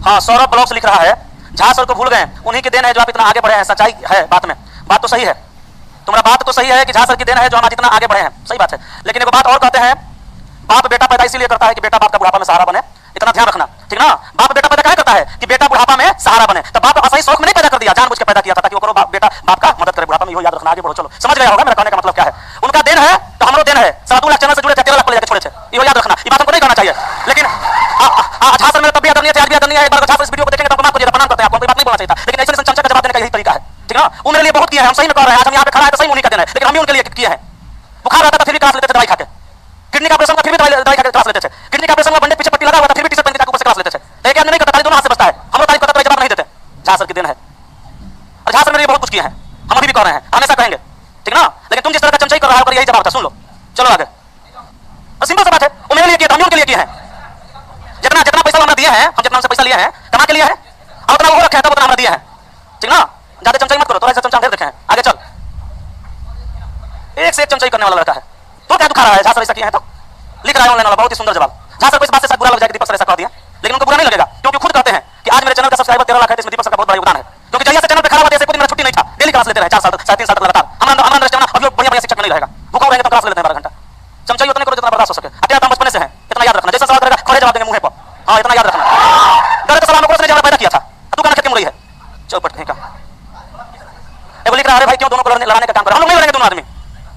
हाँ, सौरभ ब्लॉग्स लिख रहा है झा सर को भूल गए, उन्हीं की देन है जो आप इतना आगे बढ़े हैं। सच्चाई है बात में, बात तो सही है, तुम्हारा बात तो सही है कि झा सर की देन है जो हम आज इतना आगे बढ़े हैं, सही बात है। लेकिन एक बात और कहते हैं, बाप बेटा पैदा इसीलिए करता है कि बेटा बाप का बुढ़ापा में सहारा बने, इतना ध्यान रखना, ठीक ना। बाप बेटा पैदा क्या करता है कि बेटा बुढ़ापा में सहारा बने, तो बाप असली शौक में नहीं पैदा कर दिया, जानबूझ के पैदा किया था ताकि वो करो बेटा बाप का मदद करे बुढ़ापा में। यही याद रखना, आगे बढ़ो, चलो समझ गया होगा मेरा कहने का मतलब क्या है। उनका देन है तो हमरो देन है, 2 लाख चैनल से जुड़े थे, 13 लाख को लेकर छोड़े थे, ये याद रखना, ये बात हमको नहीं करना चाहिए। लेकिन झा सर मेरा तब भी आदरणीय थे, आज भी आदरणीय है। एक बार झा सर इस वीडियो को देखेंगे तो आपको प्रणाम करते हैं, आपको कोई बात नहीं बोलना चाहिए था, लेकिन ऐसे चमचा का जवाब देने का यही तरीका है, ठीक ना। वो मेरे लिए बहुत किया है, हम सही में कर रहे हैं, आज हम यहाँ पे खड़ा है तो सही उन्हीं का देन है, लेकिन हम भी उनके लिए किए हैं। बुखार आता था फिर भी क्लास लेते थे दवाई खाके, किडनी का ऑपरेशन का फिर भी दवाई खाके क्लास लेते थे, किडनी का ऑपरेशन में बंदे पीछे पट्टी लगा हुआ था फिर भी टी-शर्ट पहन के ऊपर से क्लास लेते थे। एक आदमी नहीं करता, दोनों हाथ से बचता है, हम लोग तारीफ करते जवाब नहीं देते, झा सर की देन है। और झा सर मेरे लिए बहुत कुछ किए हैं, हम अभी भी कर रहे हैं, हमेशा कहेंगे, ठीक ना। लेकिन तुम जिस तरह का चमचाई कर रहा हो, यही जवाब था, सुन लो, चलो आगे। सिंपल सा बात है, वो मेरे लिए किया था, हम उनके लिए किए हैं। जितना जितना पैसा हमने दिए हैं, हम जितना उनसे पैसा लिए हैं कमा के लिए है, और उतना वो रखे हैं तब उतना हमने दिए हैं, ठीक ना। ज्यादा चमचाई मत करो, थोड़ा सा चमचा ढेर रखे हैं, आगे चल। एक से एक चमचाई करने वाला लड़का है, तो क्या दुखा रहा है, झा सर ऐसा किए हैं तो लिख रहा है ऑनलाइन वाला, बहुत ही सुंदर जवाब। झा सर को इस बात से शायद बुरा लग जाएगा, दीपक सर ऐसा कर दिया, लेकिन उनको बुरा नहीं लगेगा, क्योंकि खुद कहते हैं कि आज मेरे चैनल का सब्सक्राइबर 13 लाख है, इसमें दीपक सर का बहुत बड़ा योगदान है। क्योंकि जैसे चैनल पे खड़ा हुआ था, कोई मेरा छुट्टी नहीं था, डेली क्लास लेते रहे 4 साल तक, 3.5 साल तक लगातार। हमारा अंडरस्टैंड अभी बढ़िया शिक्षक नहीं रहेगा, भूखा रहेंगे तो क्लास लेते हैं 12 घंटा। चमचाई उतने करो जितना बर्दाश्त हो सके, अत्याचार हम बचपने से हैं, इतना याद रखना। जैसा सवाल करेगा खड़े जवाब देंगे मुंह पर, हाँ इतना याद रखना। डरे तो सलाम को उसने जवाब पैदा किया था, तू कहना खेती मुड़ी है, चौपट कहीं का। एगो लिख रहा है भाई क्यों दोनों को लड़ने का काम कर, हम लोग नहीं लड़ेंगे दोनों आदमी,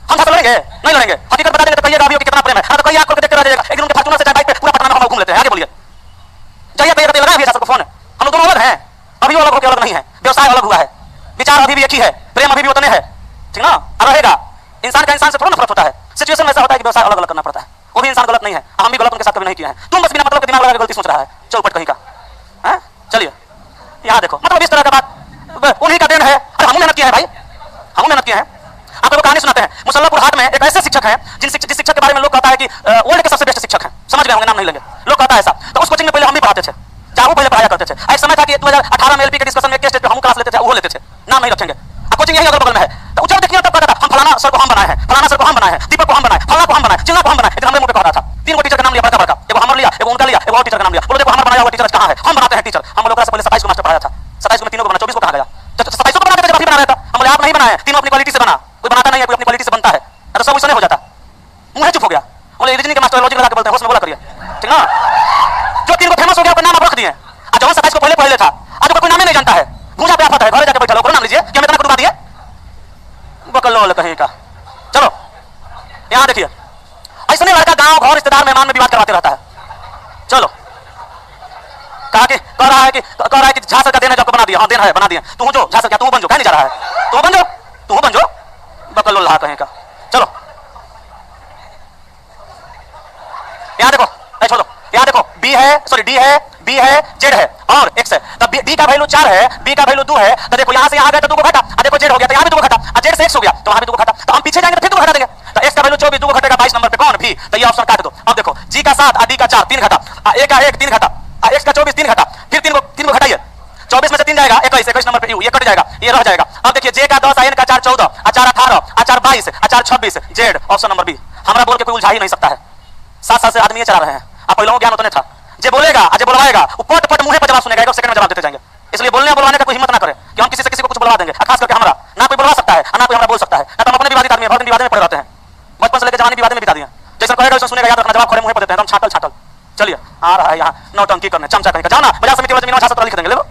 हम साथ लड़ेंगे नहीं लड़ेंगे, हकीकत बता देंगे तो कहिएगा अभी कितना प्रेम है, तो कहिए आपको देखते रह जाएगा। एक दिन उनके फॉर्च्यूनर से जाए बाइक पे पूरा पटना में हम घूम लेते हैं, आगे बोलिए। जाइए पे लगा भी सबको फोन, हम लोग दोनों अलग हैं, अभी अलग होकर अलग नहीं है, व्यवसाय अलग हुआ है, विचार अभी भी एक ही है, प्रेम अभी भी उतने है, ठीक ना। और रहेगा, इंसान का इंसान से थोड़ा नफरत होता है, सिचुएशन ऐसा होता है कि व्यवसाय अलग अलग करना पड़ता है। वो भी इंसान गलत नहीं है, हम भी गलत उनके साथ कभी नहीं किए हैं, तुम बस बिना मतलब के दिमाग लगा के गलती सोच रहा है, चौपट कहीं का है। चलिए यहाँ देखो, मतलब इस तरह का बात उन्हीं का देन है। अरे हम मेहनत किया है भाई, हम मेहनत किए हैं। आपको कहानी सुनाते हैं, मुसल्लापुर हाट में एक ऐसे शिक्षक हैं जिस शिक्षक के बारे में लोग कहता है कि वर्ल्ड के सबसे बेस्ट शिक्षक हैं, समझ गए होंगे, नाम नहीं लेंगे, लोग कहता है ऐसा। तो उस कोचिंग में पहले हम भी पढ़ाते थे, चाहू पहले पढ़ाया करते थे। एक समय था कि 2018 में एलपी के डिस्कशन में एक स्टेज पे हम क्लास लेते थे, वो लेते थे, नाम नहीं रखेंगे। अब कोचिंग यही अगल बगल में है, तो उच्चारण देखिए तब कहता था हम फलाना सर को हम बनाए हैं, फलाना सर को हम बनाए हैं, दीपक को हम बनाए, फलाना को हम बनाए, चिल्ला को हम बनाए। एक हमारे मुंह पे कह रहा था, 3 टीचर का नाम लिया, बड़का बड़का, एगो हमर लिया, एगो उनका लिया, एगो और टीचर का नाम लिया। बोलो देखो हमारा बनाया हुआ टीचर कहाँ है, हम बनाते हैं टीचर। हम लोग से पहले 27 को मास्टर पढ़ाया था, 27 को 3 को बना, 24 को कहा गया, तो 27 को बनाते थे जब बना रहा था। हम बोले आप नहीं बनाए, तीनों अपनी क्वालिटी से बना, कोई बनाता नहीं है, कोई अपनी क्वालिटी से बनता है, तो सब उसने हो जाता। मुंह चुप हो गया, बोले रीजनिंग के मास्टर लॉजिक लगा के बोलते हैं, होश में बोला करिए, ठीक ना। जो 3 को फेमस हो गया, नाम आप रख दिए, और जो 27 को पहले पहले था, आज कोई नाम ही नहीं जानता है, भूजा पे आता है, घर जाके बैठा लो, नाम लीजिए कि हम इतना को डुबा दिए, बकल कहीं का। चलो यहाँ देखिए, ऐसे नहीं लड़का गांव घर रिश्तेदार मेहमान में विवाद करवाते रहता है। चलो कहा कि कह रहा है कि झा सर का देन है, जो आपको बना दिया, हाँ देन है बना दिया, तू जो झा सर क्या तू बन जो, कहीं नहीं जा रहा है, तू बन जो बकल लोल्हा कहीं का। चलो यहाँ देखो, छोड़ो, यहाँ देखो बी है, सॉरी डी है, बी है, जेड है और एक्स है। तब बी का वैल्यू 4 है, बी का वैल्यू 2 है, तो देखो यहाँ से यहाँ गया तो 2 को घटा, देखो जेड हो गया तो यहाँ भी 2 को घटा, जेड से एक्स हो गया तो वहाँ भी 2 को घटा, तो हम पीछे जाएंगे तो फिर 2 को घटा देंगे, तो एक्स का वैल्यू 24, 2 को घटेगा 22 नंबर पे कौन भी, तो ये ऑप्शन काट दो। अब देखो जी का 7, डी का 4, 3 घटा, ए का 1, 3 घटा, एक्स का 24, 3 घटा, फिर 3 को घटाइए, 24 में से 3 जाएगा 21 नंबर पे यू, ये कट जाएगा, ये रह जाएगा। अब देखिए जे का 10, एन का 4, 14, 4, 18, 4, 22, 4, 26, जेड ऑप्शन नंबर बी। हमारा बोल के कोई उलझा ही नहीं सकता है, 7 साल से आदमी ये चला रहे हैं, आप पहले ज्ञान उतने था, जे बोलेगा जे बुलवाएगा वो पट पट मुंह पे जवाब सुनेगा, 1 सेकंड में जवाब देते जाएंगे। इसलिए बोलने बुलवाने का कोई हिम्मत ना करे कि हम किसी से किसी को कुछ बुलवा देंगे, खास करके हमारा ना कोई बुलवा सकता है ना कोई हमारा बोल सकता है, ना तो हम अपने विवादित आदमी बहुत दिन विवाद में पड़े रहते हैं, बचपन से लेकर जवानी विवाद में बिता दिए। जैसा कहेगा वैसा सुनेगा, याद रखना, जवाब खड़े मुंह पे देते हैं, हम छाटल। चलिए आ रहा है यहाँ नौटंकी करने, चमचा कहीं का, जाओ ना बाजार समिति वाले जमीन 7 लिख देंगे, ले लो।